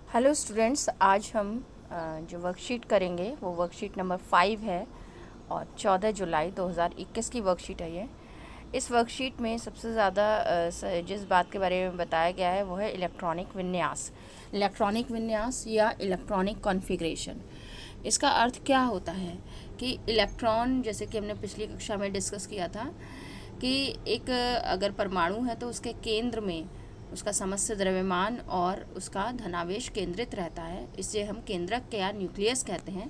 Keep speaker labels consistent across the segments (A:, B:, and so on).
A: Hello students, आज हम जो वर्कशीट करेंगे वो वर्कशीट नंबर 5 है और 14 जुलाई 2021 की वर्कशीट है ये। इस वर्कशीट में सबसे ज़्यादा जिस बात के बारे में बताया गया है वो है इलेक्ट्रॉनिक विन्यास या इलेक्ट्रॉनिक कॉन्फ़िगरेशन। इसका अर्थ क्या होता है कि इलेक्ट्रॉन, जैसे कि हमने पिछली कक्षा में डिस्कस किया था कि एक अगर परमाणु है तो उसके केंद्र में उसका समस्त द्रव्यमान और उसका धनावेश केंद्रित रहता है। इसे हम केंद्रक या न्यूक्लियस कहते हैं।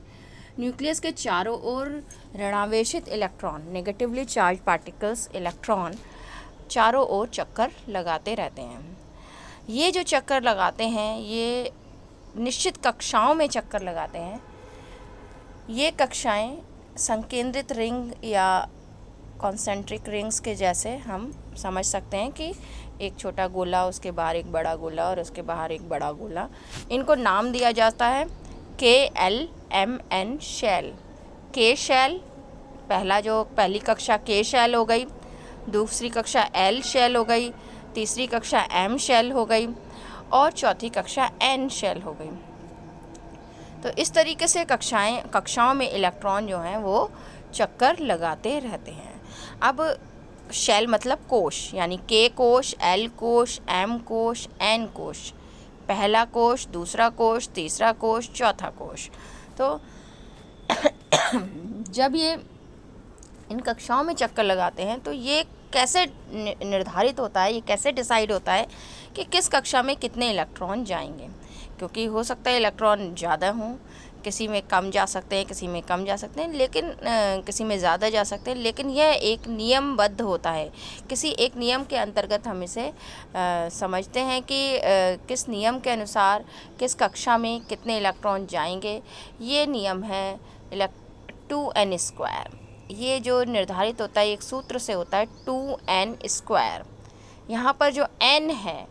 A: न्यूक्लियस के चारों ओर ऋणावेशित electron, negatively charge particles electron, चारों ओर चक्कर लगाते रहते हैं। ये जो चक्कर लगाते हैं ये निश्चित कक्षाओं में चक्कर लगाते हैं। ये कक्षाएं संकेंद्रित रिंग या कॉन्सेंट्रिक रिंग्स के जैसे हम समझ सकते हैं कि एक छोटा गोला, उसके बाहर एक बड़ा गोला और उसके बाहर एक बड़ा गोला। इनको नाम दिया जाता है KLMN शेल। के शेल, पहली कक्षा के शेल हो गई, दूसरी कक्षा L शेल हो गई, तीसरी कक्षा M शेल हो गई और चौथी कक्षा N शेल हो गई। तो इस तरीके से कक्षाओं में इलेक्ट्रॉन जो हैं वो चक्कर लगाते रहते हैं। अब शेल मतलब कोश, यानी के कोश, एल कोश, एम कोश, एन कोश। पहला कोश, दूसरा कोश, तीसरा कोश, चौथा कोश। तो जब ये इन कक्षाओं में चक्कर लगाते हैं तो ये कैसे निर्धारित होता है, ये कैसे डिसाइड होता है कि किस कक्षा में कितने इलेक्ट्रॉन जाएंगे। क्योंकि हो सकता है इलेक्ट्रॉन ज़्यादा हों, किसी में कम जा सकते हैं, किसी में कम जा सकते हैं, लेकिन किसी में ज़्यादा जा सकते हैं, लेकिन यह एक नियमबद्ध होता है। किसी एक नियम के अंतर्गत हम इसे समझते हैं कि किस नियम के अनुसार किस कक्षा में कितने इलेक्ट्रॉन जाएंगे। ये नियम है 2n²। ये जो निर्धारित होता है एक सूत्र से होता है 2n²। यहाँ पर जो n है,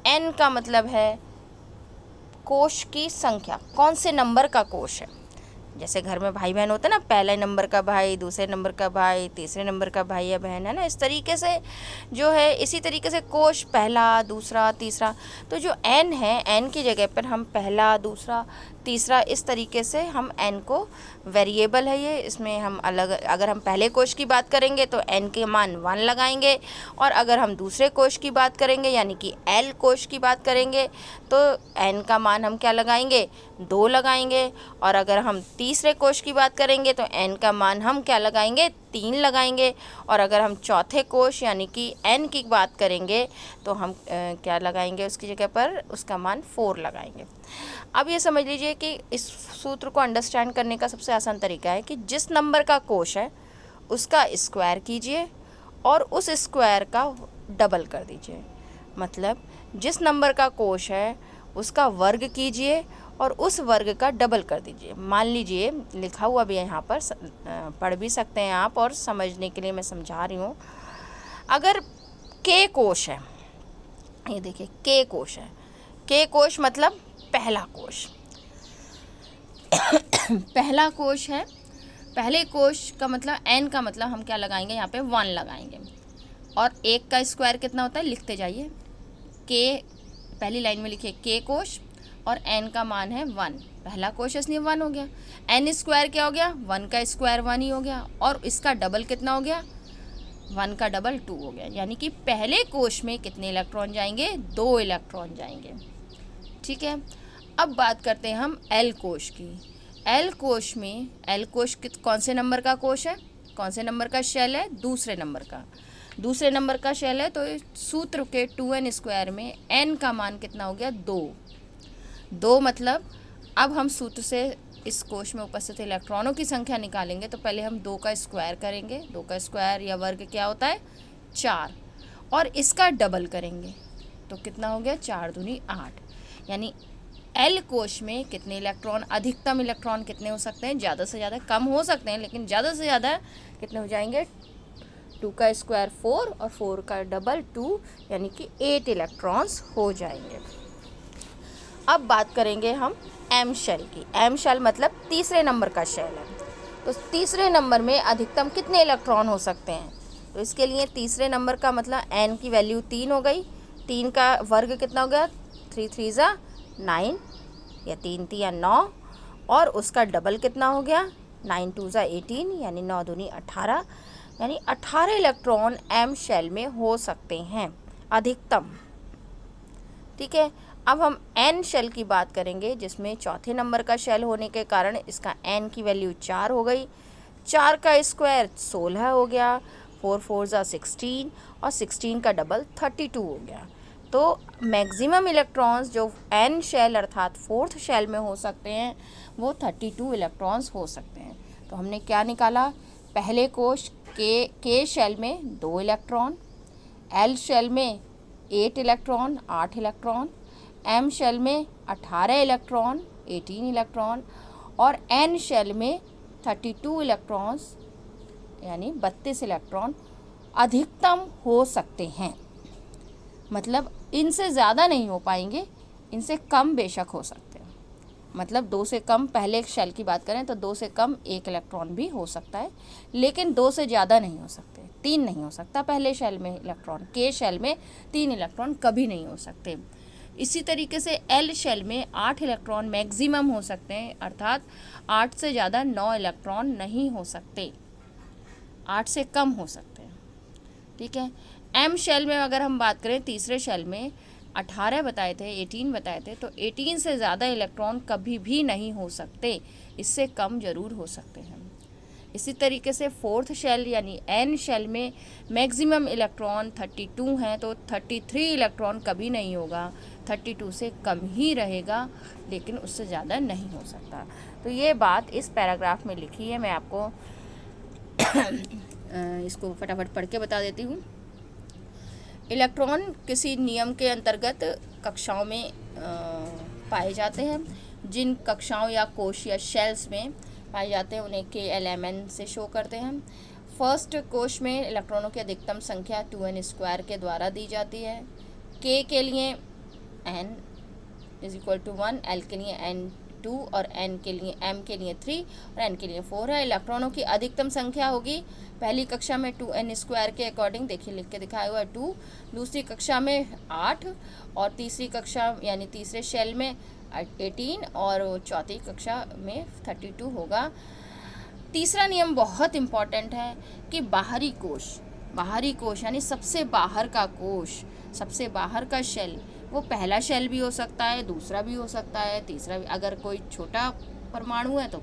A: n का मतलब है कोश की संख्या, कौन से नंबर का कोश है। जैसे घर में भाई बहन होते हैं ना, पहले नंबर का भाई, दूसरे नंबर का भाई, तीसरे नंबर का भाई या बहन, है ना। इस तरीके से जो है, इसी तरीके से कोश पहला, दूसरा, तीसरा। तो जो n है, n की जगह पर हम पहला, दूसरा, तीसरा, इस तरीके से हम n को, वेरिएबल है ये, इसमें हम अलग, अगर हम पहले कोश की बात करेंगे तो n के मान 1 लगाएंगे, और अगर हम दूसरे कोश की बात करेंगे यानी कि l कोश की बात करेंगे तो n का मान हम क्या लगाएंगे, 2 लगाएंगे। और अगर हम तीसरे कोश की बात करेंगे तो n का मान हम क्या लगाएंगे, 3 लगाएंगे। और अगर हम चौथे कोश यानी कि n की बात करेंगे तो हम क्या लगाएंगे, उसकी जगह पर उसका मान 4 लगाएंगे। अब ये समझ लीजिए कि इस सूत्र को अंडरस्टैंड करने का सबसे आसान तरीका है कि जिस नंबर का कोश है उसका स्क्वायर कीजिए और उस स्क्वायर का डबल कर दीजिए। मतलब जिस नंबर का कोश है उसका वर्ग कीजिए और उस वर्ग का डबल कर दीजिए। मान लीजिए, लिखा हुआ भी है यहाँ पर, पढ़ भी सकते हैं आप, और समझने के लिए मैं समझा रही हूँ। अगर के कोश है, ये देखिए के कोश है, के कोश मतलब पहला कोश पहला कोश है। पहले कोश का मतलब n का मतलब हम क्या लगाएंगे, यहाँ पे 1 लगाएंगे। और 1 का स्क्वायर कितना होता है, लिखते जाइए। के पहली लाइन में लिखिए के कोश और n का मान है 1। पहला कोश इसलिए 1 हो गया। n स्क्वायर क्या हो गया, 1 का स्क्वायर 1 ही हो गया, और इसका डबल कितना हो गया, 1 का डबल 2 हो गया। यानी कि पहले कोश में कितने इलेक्ट्रॉन जाएंगे, 2 इलेक्ट्रॉन जाएंगे। ठीक है। अब बात करते हैं हम L कोश की। L कोश में, L कोश कौन से नंबर का कोश है, कौन से नंबर का शेल है, दूसरे नंबर का। दूसरे नंबर का शेल है तो सूत्र के 2n² में n का मान कितना हो गया, 2 मतलब अब हम सूत्र से इस कोश में उपस्थित इलेक्ट्रॉनों की संख्या निकालेंगे तो पहले हम 2 का स्क्वायर करेंगे। 2 का स्क्वायर या वर्ग क्या होता है, 4, और इसका डबल करेंगे तो कितना हो गया, 4 दूनी 8। यानी L कोश में कितने इलेक्ट्रॉन, अधिकतम इलेक्ट्रॉन कितने हो सकते हैं, ज़्यादा से ज़्यादा, कम हो सकते हैं लेकिन ज़्यादा से ज़्यादा कितने हो जाएंगे, 2 का स्क्वायर 4 और 4 का डबल 2, यानी कि 8 इलेक्ट्रॉन्स हो जाएंगे। अब बात करेंगे हम M शेल की। M शेल मतलब तीसरे नंबर का शेल है। तो तीसरे नंबर में अधिकतम कितने इलेक्ट्रॉन हो सकते हैं, तो इसके लिए तीसरे नंबर का मतलब n की वैल्यू 3 हो गई। 3 का वर्ग कितना हो गया, 3 3 ज़ा 9, या 3 3 9, और उसका डबल कितना हो गया 9 2 18, यानी 9 दूनी 18, यानी 18 इलेक्ट्रॉन m शेल में हो सकते हैं अधिकतम। ठीक है, अब हम n शेल की बात करेंगे, जिसमें चौथे नंबर का शेल होने के कारण इसका n की वैल्यू 4 हो गई। 4 का स्क्वायर 16 हो गया, 4 4 16, और 16 का डबल 32 हो गया। तो मैक्सिमम इलेक्ट्रॉन्स जो n शेल अर्थात फोर्थ शेल में हो सकते हैं वो 32 इलेक्ट्रॉन्स हो सकते हैं। तो हमने क्या निकाला, पहले कोश के शेल में 2 इलेक्ट्रॉन, l शेल में 8 इलेक्ट्रॉन 8 इलेक्ट्रॉन, m शेल में 18 इलेक्ट्रॉन 18 इलेक्ट्रॉन, और n शेल में 32 इलेक्ट्रॉन्स यानी 32 इलेक्ट्रॉन अधिकतम हो सकते हैं। मतलब इनसे ज़्यादा नहीं हो पाएंगे, इनसे कम बेशक हो सकते हैं। मतलब 2 से कम, पहले शेल की बात करें तो 2 से कम 1 इलेक्ट्रॉन भी हो सकता है, लेकिन 2 से ज़्यादा नहीं हो सकते। 3 नहीं हो सकता पहले शेल में इलेक्ट्रॉन, के शेल में 3 इलेक्ट्रॉन कभी नहीं हो सकते। इसी तरीके से एल शेल में 8 इलेक्ट्रॉन मैक्सिमम हो सकते हैं, अर्थात 8 से ज़्यादा 9 इलेक्ट्रॉन नहीं हो सकते, 8 से कम हो सकते हैं। ठीक है, एम शेल में अगर हम बात करें, तीसरे शेल में 18 बताए थे, 18 बताए थे, तो 18 से ज़्यादा इलेक्ट्रॉन कभी भी नहीं हो सकते, इससे कम ज़रूर हो सकते हैं। इसी तरीके से फोर्थ शेल यानी एन शेल में मैक्सिमम इलेक्ट्रॉन 32 हैं, तो 33 इलेक्ट्रॉन कभी नहीं होगा, 32 से कम ही रहेगा, लेकिन उससे ज़्यादा नहीं हो सकता। तो ये बात इस पैराग्राफ में लिखी है, मैं आपको इसको फटाफट पढ़ के बता देती हूँ। इलेक्ट्रॉन किसी नियम के अंतर्गत कक्षाओं में पाए जाते हैं। जिन कक्षाओं या कोश या शेल्स में पाए जाते हैं उन्हें KLMN से शो करते हैं। फर्स्ट कोश में इलेक्ट्रॉनों की अधिकतम संख्या 2n² के द्वारा दी जाती है। K के लिए n = 1, L के लिए n2, और n के लिए m के लिए 3, और n के लिए 4 है। इलेक्ट्रॉनों की अधिकतम संख्या होगी पहली कक्षा में 2n² के अकॉर्डिंग, देखिए लिख के दिखाया हुआ है 2, दूसरी कक्षा में 8, और तीसरी कक्षा यानी तीसरे शेल में 18, और चौथी कक्षा में 32 होगा। तीसरा नियम बहुत इम्पॉर्टेंट है कि बाहरी कोश यानी सबसे बाहर का कोश, सबसे बाहर का शेल, वो पहला शेल भी हो सकता है, दूसरा भी हो सकता है, तीसरा भी। अगर कोई छोटा परमाणु है तो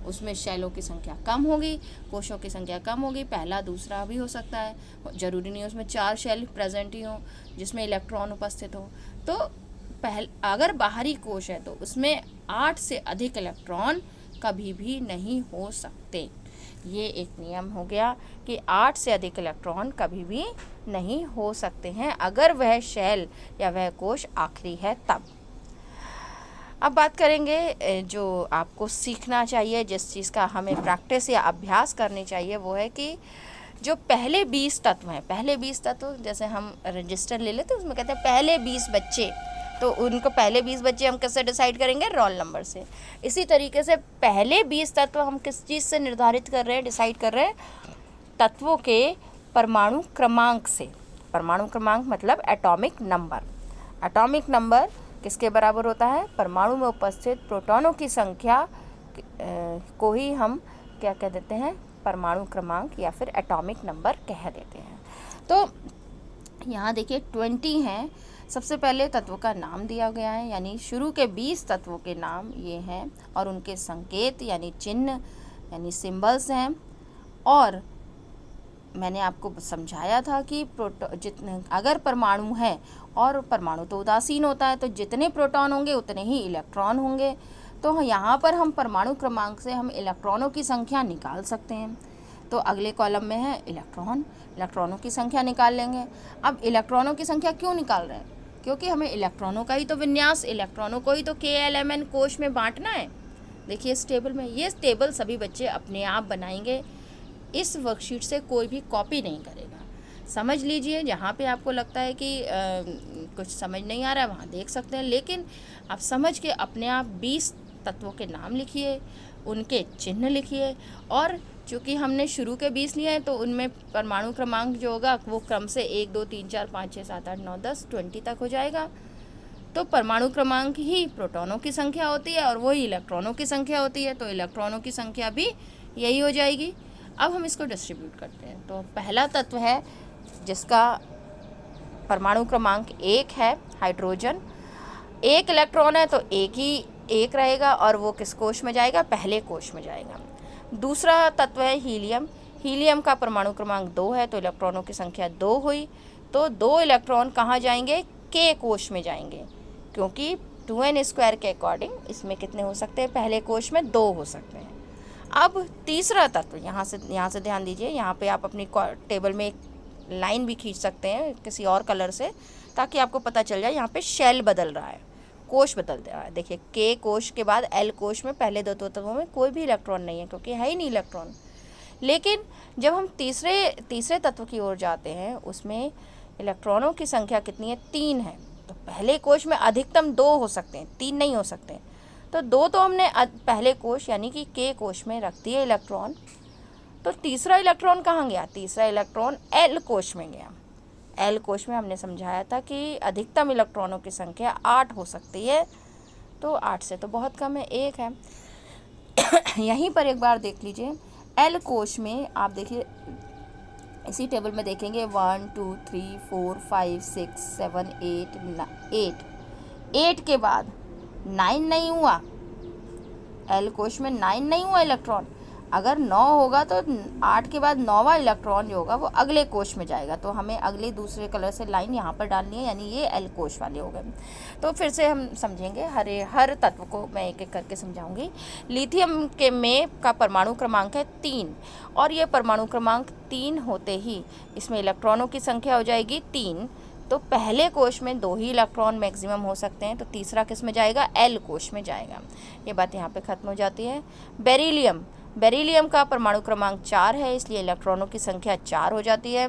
A: उसमें शेलों की संख्या कम होगी, कोशों की संख्या कम होगी, पहला दूसरा भी हो सकता है। जरूरी नहीं उसमें 4 शेल प्रेजेंट ही हो जिसमें इलेक्ट्रॉन उपस्थित हो। तो अगर बाहरी कोश है तो उसमें 8 से अधिक इलेक्ट्रॉन कभी भी नहीं हो सकते। ये एक नियम हो गया कि 8 से अधिक इलेक्ट्रॉन कभी भी नहीं हो सकते हैं, अगर वह शेल या वह कोश आखिरी है तब। अब बात करेंगे जो आपको सीखना चाहिए, जिस चीज़ का हमें प्रैक्टिस या अभ्यास करनी चाहिए, वो है कि जो पहले 20 तत्व हैं, पहले 20 तत्व, जैसे हम रजिस्टर ले लेते हैं उसमें कहते हैं पहले 20 बच्चे, तो उनको पहले 20 बच्चे हम किससे डिसाइड करेंगे? रोल नंबर से। इसी तरीके से पहले 20 तत्व हम किस चीज़ से निर्धारित कर रहे हैं, डिसाइड कर रहे हैं? तत्वों के परमाणु क्रमांक से। परमाणु क्रमांक मतलब एटॉमिक नंबर। एटॉमिक नंबर किसके बराबर होता है? परमाणु में उपस्थित प्रोटॉनों की संख्या को ही हम क्या कह देते हैं? परमाणु क्रमांक या फिर एटॉमिक नंबर कह देते हैं। तो यहाँ देखिए 20 हैं। सबसे पहले तत्वों का नाम दिया गया है, यानी शुरू के 20 तत्वों के नाम ये हैं, और उनके संकेत यानी चिन्ह यानी सिंबल्स हैं। और मैंने आपको समझाया था कि जितने अगर परमाणु है, और परमाणु तो उदासीन होता है, तो जितने प्रोटॉन होंगे उतने ही इलेक्ट्रॉन होंगे। तो यहाँ पर हम परमाणु क्रमांक से हम इलेक्ट्रॉनों की संख्या निकाल सकते हैं। तो अगले कॉलम में है इलेक्ट्रॉनों की संख्या निकाल लेंगे। अब इलेक्ट्रॉनों की संख्या क्यों निकाल रहे हैं? क्योंकि हमें इलेक्ट्रॉनों का ही तो विन्यास, इलेक्ट्रॉनों को ही तो KLMN कोश में बांटना है। देखिए इस टेबल में, ये टेबल सभी बच्चे अपने आप बनाएंगे, इस वर्कशीट से कोई भी कॉपी नहीं करेगा। समझ लीजिए, जहाँ पे आपको लगता है कि कुछ समझ नहीं आ रहा है वहाँ देख सकते हैं, लेकिन आप समझ के अपने आप 20 तत्वों के नाम लिखिए, उनके चिन्ह लिखिए, और चूँकि हमने शुरू के 20 लिए हैं तो उनमें परमाणु क्रमांक जो होगा वो क्रम से 1 2 3 4 5 6 7 8 9 10 20 तक हो जाएगा। तो परमाणु क्रमांक ही प्रोटॉनों की संख्या होती है और वही इलेक्ट्रॉनों की संख्या होती है, तो इलेक्ट्रॉनों की संख्या भी यही हो जाएगी। अब हम इसको डिस्ट्रीब्यूट करते हैं। तो पहला तत्व है जिसका परमाणु क्रमांक 1 है, हाइड्रोजन। 1 इलेक्ट्रॉन है तो एक रहेगा और वो किस कोश में जाएगा? पहले कोश में जाएगा। दूसरा तत्व है हीलियम। हीलियम का परमाणु क्रमांक 2 है तो इलेक्ट्रॉनों की संख्या 2 हुई, तो 2 इलेक्ट्रॉन कहाँ जाएंगे? के कोश में जाएंगे, क्योंकि 2n² के अकॉर्डिंग इसमें कितने हो सकते हैं? पहले कोश में 2 हो सकते हैं। अब तीसरा तत्व, यहाँ से ध्यान दीजिए, यहाँ पे आप अपनी टेबल में एक लाइन भी खींच सकते हैं किसी और कलर से, ताकि आपको पता चल जाए यहाँ पे शेल बदल रहा है, कोश बदल रहा है। देखिए के कोश के बाद एल कोश में पहले दो तत्वों में कोई भी इलेक्ट्रॉन नहीं है, क्योंकि है ही नहीं इलेक्ट्रॉन। लेकिन जब हम तीसरे तत्व की ओर जाते हैं, उसमें इलेक्ट्रॉनों की संख्या कितनी है? 3 है। तो पहले कोश में अधिकतम 2 हो सकते हैं, 3 नहीं हो सकते। तो 2 तो हमने पहले कोश यानी कि के कोश में रख दिए इलेक्ट्रॉन, तो तीसरा इलेक्ट्रॉन कहाँ गया? तीसरा इलेक्ट्रॉन एल कोश में गया। एल कोश में हमने समझाया था कि अधिकतम इलेक्ट्रॉनों की संख्या 8 हो सकती है, तो 8 से तो बहुत कम है, 1 है। यहीं पर एक बार देख लीजिए, एल कोश में आप देखिए, इसी टेबल में देखेंगे 1 2 3 4 5 6 7 8 8 के बाद 9 नहीं हुआ, एल कोश में 9 नहीं हुआ इलेक्ट्रॉन। अगर 9 होगा तो 8 के बाद 9वां इलेक्ट्रॉन जो होगा वो अगले कोश में जाएगा, तो हमें अगले दूसरे कलर से लाइन यहाँ पर डालनी है, यानी ये एल कोश वाले हो गए। तो फिर से हम समझेंगे, हर तत्व को मैं एक एक करके समझाऊंगी। लिथियम के में का परमाणु क्रमांक है 3, और ये परमाणु क्रमांक 3 होते ही इसमें इलेक्ट्रॉनों की संख्या हो जाएगी 3। तो पहले कोश में 2 ही इलेक्ट्रॉन मैक्सिमम हो सकते हैं, तो तीसरा किस में जाएगा? एल कोश में जाएगा। ये बात यहाँ पे ख़त्म हो जाती है। बेरिलियम का परमाणु क्रमांक 4 है, इसलिए इलेक्ट्रॉनों की संख्या 4 हो जाती है।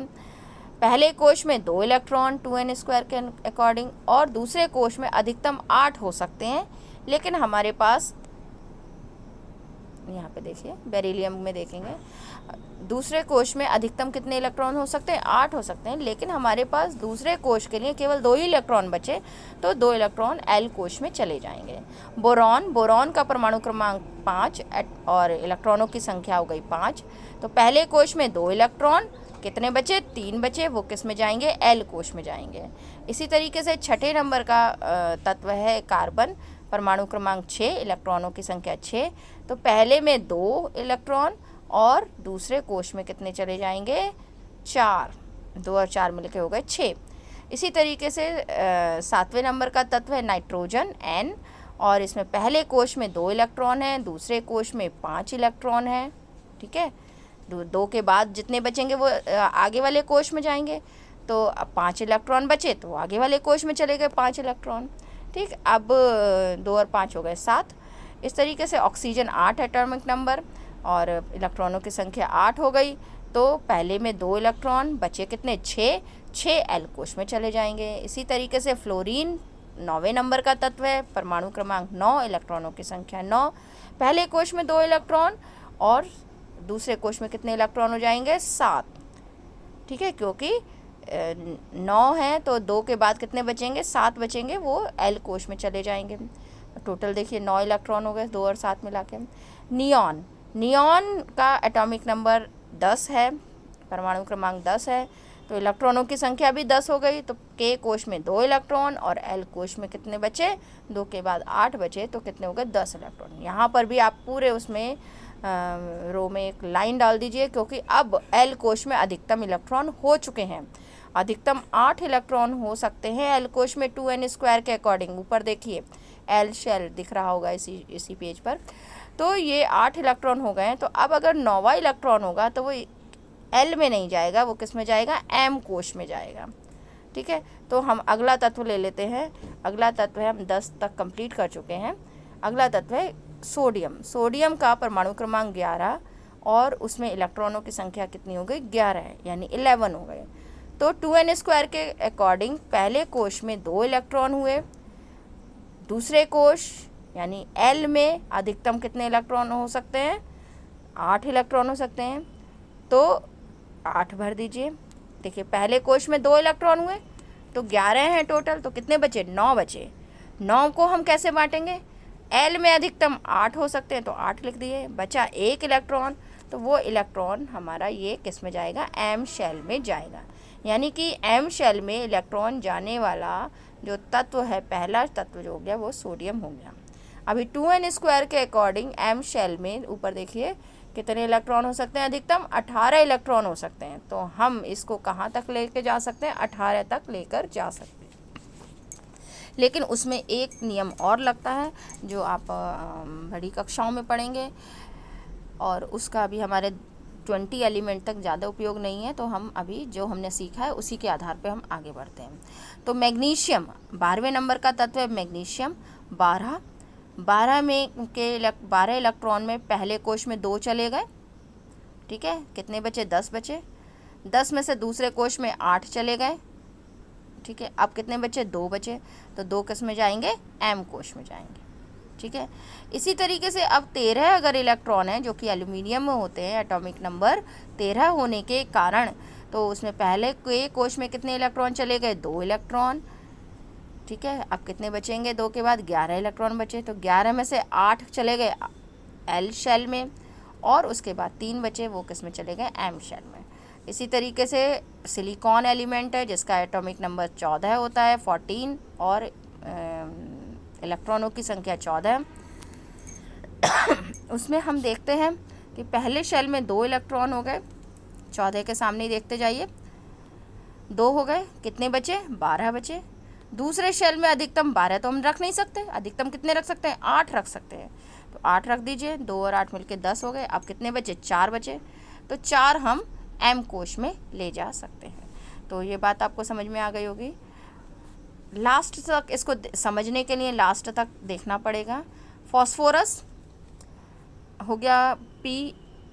A: पहले कोश में 2 इलेक्ट्रॉन 2n² के अकॉर्डिंग, और दूसरे कोश में अधिकतम 8 हो सकते हैं, लेकिन हमारे पास यहाँ पे देखिए बेरिलियम में देखेंगे दूसरे कोश में अधिकतम कितने इलेक्ट्रॉन हो सकते हैं? 8 हो सकते हैं, लेकिन हमारे पास दूसरे कोश के लिए केवल 2 ही इलेक्ट्रॉन बचे, तो 2 इलेक्ट्रॉन एल कोश में चले जाएंगे। बोरॉन का परमाणु क्रमांक 5 और इलेक्ट्रॉनों की संख्या हो गई 5। तो पहले कोश में 2 इलेक्ट्रॉन कितने बचे? 3 बचे, वो किस में जाएंगे? एल कोश में जाएंगे। इसी तरीके से छठे नंबर का तत्व है कार्बन, परमाणु क्रमांक 6, इलेक्ट्रॉनों की संख्या 6। तो पहले में 2 इलेक्ट्रॉन और दूसरे कोश में कितने चले जाएंगे? 4। 2 और 4 मिलके हो गए 6। इसी तरीके से 7वें नंबर का तत्व है नाइट्रोजन, N, और इसमें पहले कोश में 2 इलेक्ट्रॉन है, दूसरे कोश में 5 इलेक्ट्रॉन है। ठीक है, 2 के बाद जितने बचेंगे वो आगे वाले कोश में जाएंगे, तो अब 5 इलेक्ट्रॉन बचे तो आगे वाले कोश में चले गए 5 इलेक्ट्रॉन। ठीक, अब 2 और 5 हो गए 7। इस तरीके से ऑक्सीजन 8 एटॉमिक नंबर और इलेक्ट्रॉनों की संख्या 8 हो गई, तो पहले में 2 इलेक्ट्रॉन बचे कितने? 6 एल कोश में चले जाएंगे। इसी तरीके से फ्लोरीन 9वें नंबर का तत्व है, परमाणु क्रमांक 9, इलेक्ट्रॉनों की संख्या 9। पहले कोश में 2 इलेक्ट्रॉन और दूसरे कोश में कितने इलेक्ट्रॉन हो जाएंगे? 7। ठीक है, क्योंकि 9 है तो 2 के बाद कितने बचेंगे? 7 बचेंगे, वो एल कोश में चले जाएंगे। टोटल देखिए 9 इलेक्ट्रॉन हो गए, 2 और 7 मिला के। नियॉन का एटॉमिक नंबर 10 है, परमाणु क्रमांक 10 है, तो इलेक्ट्रॉनों की संख्या भी 10 हो गई। तो के कोश में 2 इलेक्ट्रॉन और एल कोश में कितने बचे? 2 के बाद 8 बचे, तो कितने हो गए? 10 इलेक्ट्रॉन। यहाँ पर भी आप पूरे उसमें रो में एक लाइन डाल दीजिए, क्योंकि अब एल कोश में अधिकतम इलेक्ट्रॉन हो चुके हैं। अधिकतम 8 इलेक्ट्रॉन हो सकते हैं एल कोश में 2n² के अकॉर्डिंग। ऊपर देखिए एल शेल दिख रहा होगा इसी पेज पर। तो ये 8 इलेक्ट्रॉन हो गए हैं। तो अब अगर 9वां इलेक्ट्रॉन होगा तो वो एल में नहीं जाएगा, वो किस में जाएगा? एम कोश में जाएगा। ठीक है, तो हम अगला तत्व ले लेते हैं। अगला तत्व है, हम 10 तक कंप्लीट कर चुके हैं। अगला तत्व है सोडियम। सोडियम का परमाणु क्रमांक 11 और उसमें इलेक्ट्रॉनों की संख्या कितनी हो गई? 11 है, यानी 11 हो गए। तो 2n² के अकॉर्डिंग पहले कोश में 2 इलेक्ट्रॉन हुए, दूसरे कोश यानी एल में अधिकतम कितने इलेक्ट्रॉन हो सकते हैं? 8 इलेक्ट्रॉन हो सकते हैं, तो 8 भर दीजिए। देखिए पहले कोश में 2 इलेक्ट्रॉन हुए तो 11 हैं टोटल, तो कितने बचे? 9 बचे। 9 को हम कैसे बांटेंगे, एल में अधिकतम 8 हो सकते हैं तो 8 लिख दिए, बचा 1 इलेक्ट्रॉन, तो वो इलेक्ट्रॉन हमारा ये किस में जाएगा, एम शेल में जाएगा। यानी कि एम शेल में इलेक्ट्रॉन जाने वाला जो तत्व है, पहला तत्व जो हो गया वो सोडियम हो गया। अभी 2n² के अकॉर्डिंग एम शेल में ऊपर देखिए कितने इलेक्ट्रॉन हो सकते हैं, अधिकतम 18 इलेक्ट्रॉन हो सकते हैं। तो हम इसको कहाँ तक लेके जा सकते हैं, 18 तक लेकर जा सकते हैं। लेकिन उसमें एक नियम और लगता है जो आप बड़ी कक्षाओं में पढ़ेंगे, और उसका अभी हमारे 20 एलिमेंट तक ज़्यादा उपयोग नहीं है, तो हम अभी जो हमने सीखा है उसी के आधार पे हम आगे बढ़ते हैं। तो मैग्नीशियम 12वें नंबर का तत्व है मैग्नीशियम। 12 में के 12 इलेक्ट्रॉन में पहले कोश में 2 चले गए, ठीक है, कितने बचे, 10 बचे। 10 में से दूसरे कोश में 8 चले गए, ठीक है, अब कितने बचे, 2 बचे, तो 2 किस में जाएंगे, एम कोश में जाएंगे, ठीक है। इसी तरीके से अब 13 अगर इलेक्ट्रॉन हैं जो कि एल्यूमिनियम में होते हैं, एटॉमिक नंबर 13 होने के कारण, तो उसमें पहले के कोश में कितने इलेक्ट्रॉन चले गए, 2 इलेक्ट्रॉन, ठीक है। अब कितने बचेंगे, 2 के बाद 11 इलेक्ट्रॉन बचे, तो 11 में से 8 चले गए एल शेल में, और उसके बाद 3 बचे, वो किस में चले गए, एम शेल में। इसी तरीके से सिलिकॉन एलिमेंट है जिसका एटॉमिक नंबर 14 होता है, 14, और इलेक्ट्रॉनों की संख्या 14। उसमें हम देखते हैं कि पहले शेल में 2 इलेक्ट्रॉन हो गए, 14 के सामने ही देखते जाइए, 2 हो गए, कितने बचे, 12 बचे। दूसरे शेल में अधिकतम 12 तो हम रख नहीं सकते, अधिकतम कितने रख सकते हैं, 8 रख सकते हैं, तो 8 रख दीजिए, 2 और 8 मिलके 10 हो गए। अब कितने बचे, 4 बचे, तो 4 हम एम कोश में ले जा सकते हैं। तो ये बात आपको समझ में आ गई होगी। लास्ट तक इसको समझने के लिए लास्ट तक देखना पड़ेगा। फॉस्फोरस हो गया P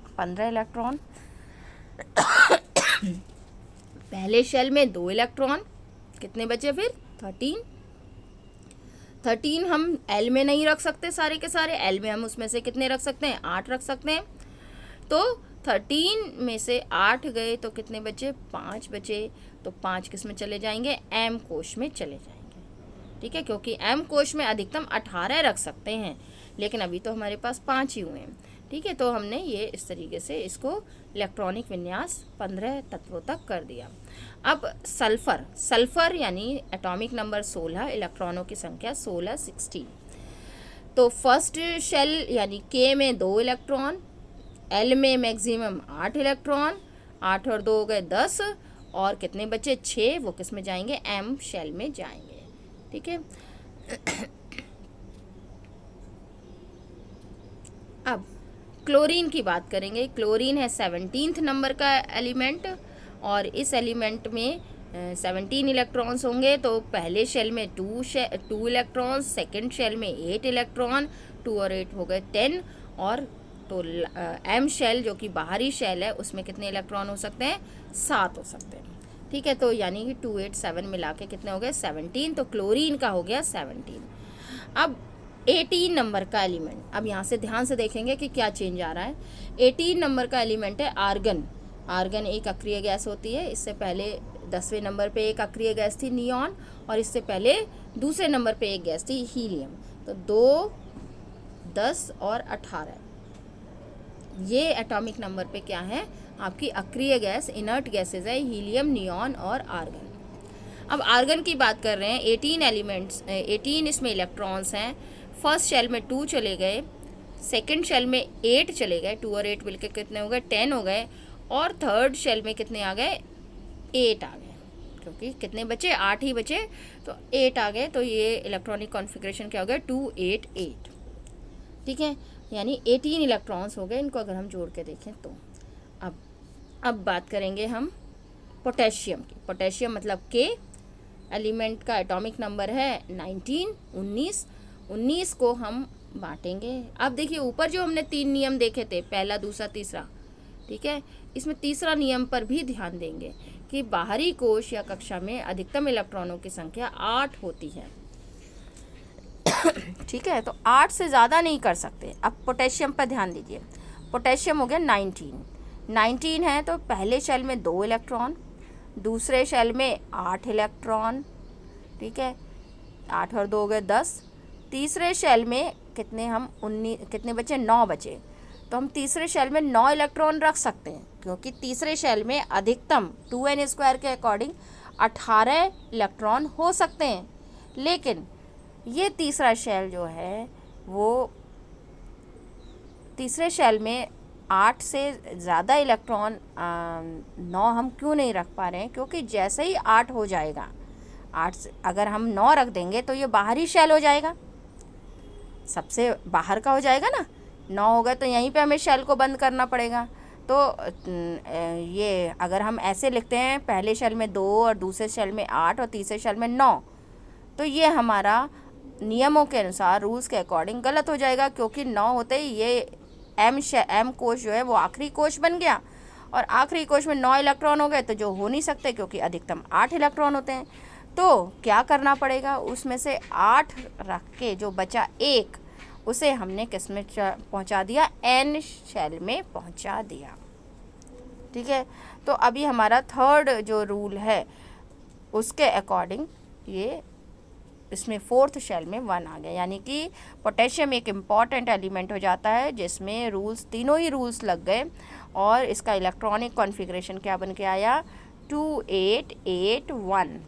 A: 15 इलेक्ट्रॉन, पहले शेल में 2 इलेक्ट्रॉन, कितने बचे फिर, 13 हम एल में नहीं रख सकते सारे के सारे, एल में हम उसमें से कितने रख सकते हैं, 8 रख सकते हैं। तो 13 में से 8 गए तो कितने बचे, 5 बचे, तो 5 किस में चले जाएंगे, एम कोश में चले जाएंगे, ठीक है, क्योंकि एम कोश में अधिकतम 18 रख सकते हैं, लेकिन अभी तो हमारे पास 5 ही हुए हैं, ठीक है। तो हमने ये इस तरीके से इसको इलेक्ट्रॉनिक विन्यास 15 तत्वों तक कर दिया। अब सल्फर यानी एटॉमिक नंबर 16, इलेक्ट्रॉनों की संख्या 16, 16। तो फर्स्ट शेल यानी के में 2 इलेक्ट्रॉन, एल में मैक्सिमम 8 इलेक्ट्रॉन, 8 और 2 हो गए 10, और कितने बचे, 6, वो किस में जाएंगे, एम शेल में जाएंगे, ठीक है। अब क्लोरीन की बात करेंगे। क्लोरीन है 17th नंबर का एलिमेंट, और इस एलिमेंट में 17 इलेक्ट्रॉन्स होंगे। तो पहले शेल में 2 इलेक्ट्रॉन, सेकंड शेल में 8 इलेक्ट्रॉन, 2 और 8 हो गए 10, और तो एम शेल जो कि बाहरी शेल है उसमें कितने इलेक्ट्रॉन हो सकते हैं, 7 हो सकते हैं, ठीक है। तो यानी कि 2, 8, 7 मिला के कितने हो गए, 17। तो क्लोरीन का हो गया 17। अब 18 नंबर का एलिमेंट, अब यहाँ से ध्यान से देखेंगे कि क्या चेंज आ रहा है। 18 नंबर का एलिमेंट है आर्गन। आर्गन एक अक्रिय गैस होती है। इससे पहले 10वें नंबर पे एक अक्रिय गैस थी नियॉन, और इससे पहले दूसरे नंबर पे एक गैस थी हीलियम। तो 2, 10 और 18 ये एटॉमिक नंबर पे क्या है, आपकी अक्रिय गैस, इनर्ट गैसेज है, हीलियम, नियॉन और आर्गन। अब आर्गन की बात कर रहे हैं। 18 एलिमेंट्स, 18 इसमें इलेक्ट्रॉन्स हैं। फर्स्ट शेल में 2 चले गए, सेकंड शेल में 8 चले गए, 2 और 8 मिलकर कितने हो गए, 10 हो गए, और थर्ड शेल में कितने आ गए, 8 आ गए, क्योंकि कितने बचे, 8 ही बचे, तो 8 आ गए। तो ये इलेक्ट्रॉनिक कॉन्फ़िगरेशन क्या हो गया, 2, 8, 8, ठीक है। यानी 18 इलेक्ट्रॉन्स हो गए, इनको अगर हम जोड़ के देखें तो। अब बात करेंगे हम पोटेशियम की। पोटेशियम मतलब के एलिमेंट का एटॉमिक नंबर है 19, 19 को हम बांटेंगे। अब देखिए ऊपर जो हमने 3 नियम देखे थे, पहला, दूसरा, तीसरा, ठीक है, इसमें तीसरा नियम पर भी ध्यान देंगे कि बाहरी कोश या कक्षा में अधिकतम इलेक्ट्रॉनों की संख्या 8 होती है, ठीक है। तो 8 से ज़्यादा नहीं कर सकते। अब पोटेशियम पर ध्यान दीजिए। पोटेशियम हो गया 19 है, तो पहले शेल में 2 इलेक्ट्रॉन, दूसरे शेल में 8 इलेक्ट्रॉन, ठीक है, 8 और 2 हो गए 10। तीसरे शेल में कितने कितने बचे, 9 बचे। तो हम तीसरे शेल में 9 इलेक्ट्रॉन रख सकते हैं, क्योंकि तीसरे शेल में अधिकतम 2n² के अकॉर्डिंग 18 इलेक्ट्रॉन हो सकते हैं। लेकिन ये तीसरा शेल जो है वो तीसरे शेल में 8 से ज़्यादा इलेक्ट्रॉन 9 हम क्यों नहीं रख पा रहे हैं, क्योंकि जैसे ही 8 हो जाएगा, 8 से अगर हम 9 रख देंगे तो ये बाहरी शेल हो जाएगा, सबसे बाहर का हो जाएगा ना। 9 हो गए तो यहीं पे हमें शेल को बंद करना पड़ेगा। तो ये अगर हम ऐसे लिखते हैं, पहले शेल में 2 और दूसरे शेल में 8 और तीसरे शेल में 9, तो ये हमारा नियमों के अनुसार, रूल्स के अकॉर्डिंग गलत हो जाएगा, क्योंकि 9 होते ही ये एम कोश जो है वो आखिरी कोश बन गया, और आखिरी कोश में 9 इलेक्ट्रॉन हो गए, तो जो हो नहीं सकते, क्योंकि अधिकतम 8 इलेक्ट्रॉन होते हैं। तो क्या करना पड़ेगा, उसमें से 8 रख के जो बचा 1, उसे हमने किस में पहुंचा दिया, एन शेल में पहुंचा दिया। ठीक है। तो अभी हमारा थर्ड जो रूल है उसके अकॉर्डिंग ये इसमें फोर्थ शेल में 1 आ गया, यानी कि पोटेशियम एक इम्पॉर्टेंट एलिमेंट हो जाता है जिसमें रूल्स, तीनों ही रूल्स लग गए, और इसका इलेक्ट्रॉनिक कॉन्फ़िगरेशन क्या बन के आया, 2881।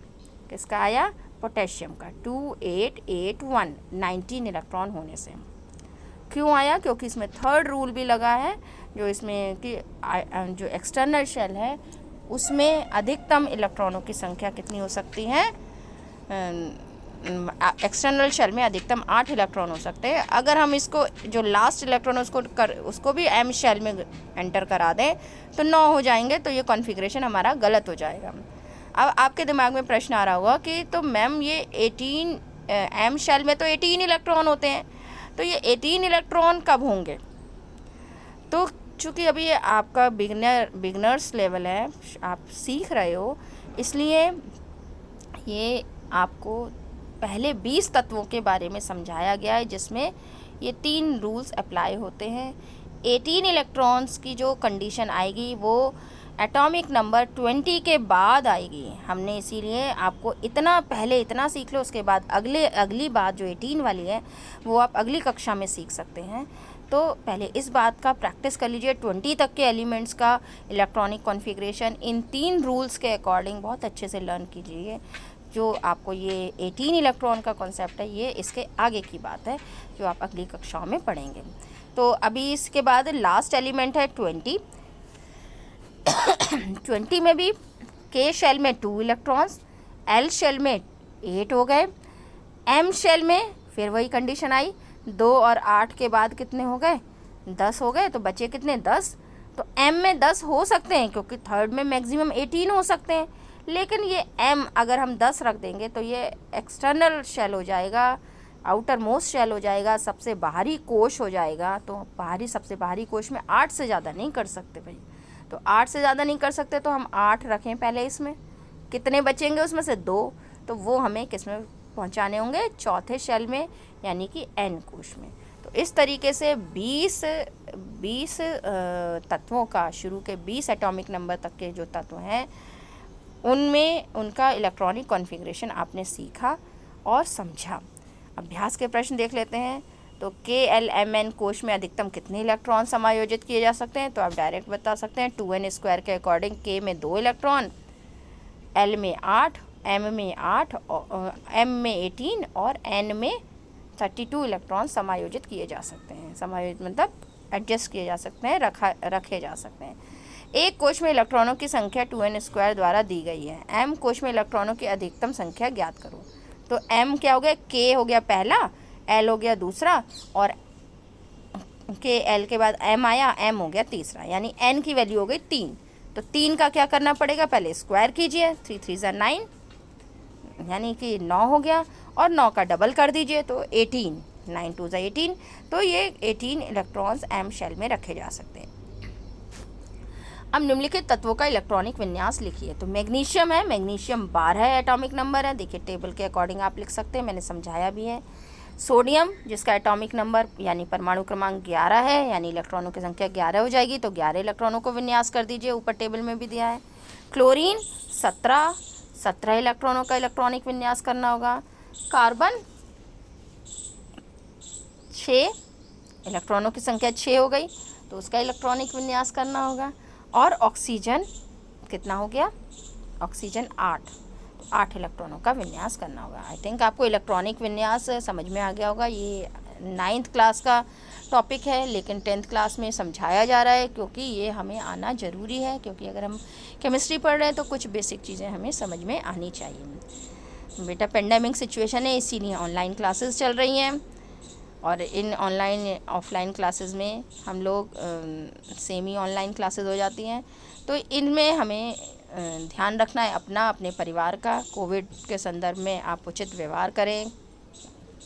A: किसका आया, पोटेशियम का 2881, 19 इलेक्ट्रॉन होने से। क्यों आया, क्योंकि इसमें थर्ड रूल भी लगा है, जो इसमें कि जो एक्सटर्नल शेल है उसमें अधिकतम इलेक्ट्रॉनों की संख्या कितनी हो सकती है, एक्सटर्नल शेल में अधिकतम 8 इलेक्ट्रॉन हो सकते हैं। अगर हम इसको जो लास्ट इलेक्ट्रॉन उसको भी एम शेल में एंटर करा दें तो 9 हो जाएंगे, तो ये कॉन्फ़िगरेशन हमारा गलत हो जाएगा। अब आपके दिमाग में प्रश्न आ रहा होगा कि तो मैम ये 18 एम शेल में तो 18 इलेक्ट्रॉन होते हैं, तो ये 18 इलेक्ट्रॉन कब होंगे। तो चूँकि अभी ये आपका बिगनर्स लेवल है, आप सीख रहे हो, इसलिए ये आपको पहले 20 तत्वों के बारे में समझाया गया है, जिसमें ये 3 रूल्स अप्लाई होते हैं। 18 इलेक्ट्रॉन्स की जो कंडीशन आएगी वो एटॉमिक नंबर 20 के बाद आएगी। हमने इसीलिए आपको इतना सीख लो, उसके बाद अगली बात जो 18 वाली है वो आप अगली कक्षा में सीख सकते हैं। तो पहले इस बात का प्रैक्टिस कर लीजिए, 20 तक के एलिमेंट्स का इलेक्ट्रॉनिक कॉन्फ़िगरेशन इन 3 रूल्स के अकॉर्डिंग बहुत अच्छे से लर्न कीजिए। जो आपको ये 18 इलेक्ट्रॉन का कॉन्सेप्ट है, ये इसके आगे की बात है जो आप अगली कक्षाओं में पढ़ेंगे। तो अभी इसके बाद लास्ट एलिमेंट है 20। 20 में भी के शेल में 2 इलेक्ट्रॉन्स, एल शेल में 8 हो गए, एम शेल में फिर वही कंडीशन आई, 2 और 8 के बाद कितने हो गए, 10 हो गए, तो बचे कितने, 10। तो एम में 10 हो सकते हैं, क्योंकि थर्ड में मैक्सिमम 18 हो सकते हैं, लेकिन ये एम अगर हम 10 रख देंगे तो ये एक्सटर्नल शेल हो जाएगा, आउटर मोस्ट शेल हो जाएगा, सबसे बाहरी कोश हो जाएगा। तो सबसे बाहरी कोश में 8 से ज़्यादा नहीं कर सकते भाई। तो 8 से ज़्यादा नहीं कर सकते, तो हम 8 रखें पहले। इसमें कितने बचेंगे, उसमें से 2, तो वो हमें किस में पहुंचाने होंगे, चौथे शेल में, यानी कि एन कोश में। तो इस तरीके से 20 तत्वों का, शुरू के 20 एटॉमिक नंबर तक के जो तत्व हैं उनमें उनका इलेक्ट्रॉनिक कॉन्फ़िगरेशन आपने सीखा और समझा। अभ्यास के प्रश्न देख लेते हैं। तो KLMN कोश में अधिकतम कितने इलेक्ट्रॉन समायोजित किए जा सकते हैं, तो आप डायरेक्ट बता सकते हैं 2n² के अकॉर्डिंग K में 2 इलेक्ट्रॉन, L में 8, M में 8, M में 18 और N में 32 इलेक्ट्रॉन समायोजित किए जा सकते हैं। समायोजित मतलब एडजस्ट किए जा सकते हैं, रखे जा सकते हैं। एक कोश में इलेक्ट्रॉनों की संख्या 2n² द्वारा दी गई है। M कोश में इलेक्ट्रॉनों की अधिकतम संख्या ज्ञात करो। तो M क्या हो गया, K हो गया पहला, L हो गया दूसरा, और K L के बाद M आया, M हो गया तीसरा, यानी N की वैल्यू हो गई 3। तो 3 का क्या करना पड़ेगा, पहले स्क्वायर कीजिए, 3 3 = 9, यानी कि 9 हो गया, और 9 का डबल कर दीजिए तो 18, 9 2 = 18। तो ये 18 इलेक्ट्रॉन्स M शेल में रखे जा सकते हैं। अब निम्नलिखित तत्वों का इलेक्ट्रॉनिक विन्यास लिखिए। तो मैग्नीशियम है, मैग्नीशियम 12 एटॉमिक नंबर है, देखिए टेबल के अकॉर्डिंग आप लिख सकते हैं, मैंने समझाया भी है। सोडियम जिसका एटॉमिक नंबर यानी परमाणु क्रमांक 11 है, यानी इलेक्ट्रॉनों की संख्या 11 हो जाएगी, तो 11 इलेक्ट्रॉनों को विन्यास कर दीजिए, ऊपर टेबल में भी दिया है। क्लोरीन 17 इलेक्ट्रॉनों का इलेक्ट्रॉनिक विन्यास करना होगा। कार्बन 6, इलेक्ट्रॉनों की संख्या 6 हो गई, तो उसका इलेक्ट्रॉनिक विन्यास करना होगा। और ऑक्सीजन कितना हो गया? ऑक्सीजन 8, तो 8 इलेक्ट्रॉनों का विन्यास करना होगा। आई थिंक आपको इलेक्ट्रॉनिक विन्यास समझ में आ गया होगा। ये 9th क्लास का टॉपिक है, लेकिन 10th क्लास में समझाया जा रहा है, क्योंकि ये हमें आना ज़रूरी है, क्योंकि अगर हम केमिस्ट्री पढ़ रहे हैं तो कुछ बेसिक चीज़ें हमें समझ में आनी चाहिए। बेटा पेंडेमिक सिचुएशन है, इसीलिए ऑनलाइन क्लासेस चल रही हैं, और इन ऑनलाइन ऑफलाइन क्लासेस में हम लोग सेमी ऑनलाइन क्लासेस हो जाती हैं। तो इनमें हमें ध्यान रखना है अपना, अपने परिवार का। कोविड के संदर्भ में आप उचित व्यवहार करें,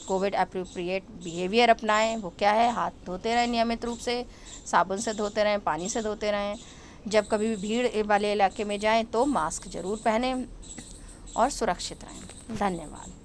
A: कोविड अप्रोप्रिएट बिहेवियर अपनाएं। वो क्या है? हाथ धोते रहें नियमित रूप से, साबुन से धोते रहें, पानी से धोते रहें। जब कभी भी भीड़ वाले इलाके में जाएं तो मास्क ज़रूर पहनें और सुरक्षित रहें। धन्यवाद।